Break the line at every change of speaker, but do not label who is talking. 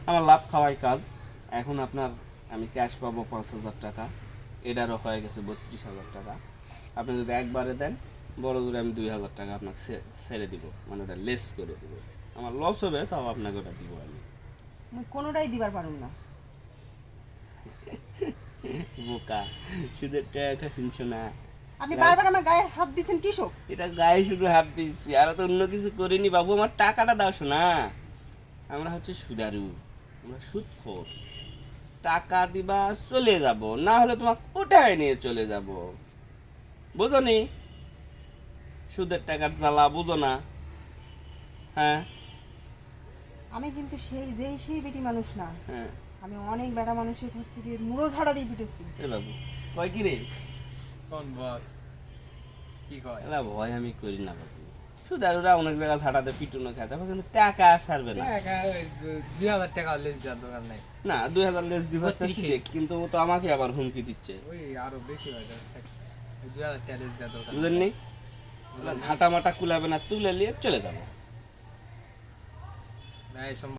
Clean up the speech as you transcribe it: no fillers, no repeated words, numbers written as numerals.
আমার লাভ খাওয়াই কাজ। এখন আপনার আমি ক্যাশ পাবো 5,000 টাকা, এটারও হয়ে গেছে 32,000 টাকা। আপনি যদি একবারে দেন বড় করে আমি 2,000 টাকা আপনাকে ছেড়ে দিব, মানে ওটা লেস করে দিব। আমার লস হবে, তাও আপনাকে ওটা দিব আমি।
মুই কোনোটাই দিবার পারুম না।
বোকা, শুধু টাকা চিনছো না।
আপনি বারবার আমার গায়ে হাত দিচ্ছেন কি শোক?
এটা গায়ে শুধু হাত দিচ্ছি, আর তো অন্য কিছু করিনি বাবু। আমার টাকাটা দাও শোনা। আমরা হচ্ছে সুদারু, আমরা সুদখোর। টাকা দিবা চলে যাব, না হলে তোমাকে ওটাই নিয়ে চলে যাব। বুঝো নি? সুদের টাকার জ্বালা বুঝো না? হ্যাঁ
আমি কিন্তু সেই বেটি মানুষ না।
হ্যাঁ।
আমি অনেক বেটা মানুষের হচ্ছে কি মুড়ো ঝাড়া দিয়ে পিটেছি।
এ বাবু কয় কি রে?
কোন বস কি কয়?
এলা ভয় আমি করি না বাবু। সুদারুরা অনেক জায়গা ছাড়াতে পিটুনো খেতে হবে, কিন্তু টাকা ছাড়বে না।
টাকা ওই 2,000 টাকা লেস দেওয়ার দরকার নাই।
না 2,000 লেস দিবার চাচ্ছি
32,000
দেখ, কিন্তু ও তো আমাকে আবার হুমকি দিচ্ছে।
ওই আরো বেশি হয়ে যাবে। 2,000 টাকা লেস দেওয়ার দরকার নাই।
বুঝেননি? ঝাঁটা মাটা কুলাবে না, তুলে নিয়ে চলে যাবো।
না, এই সব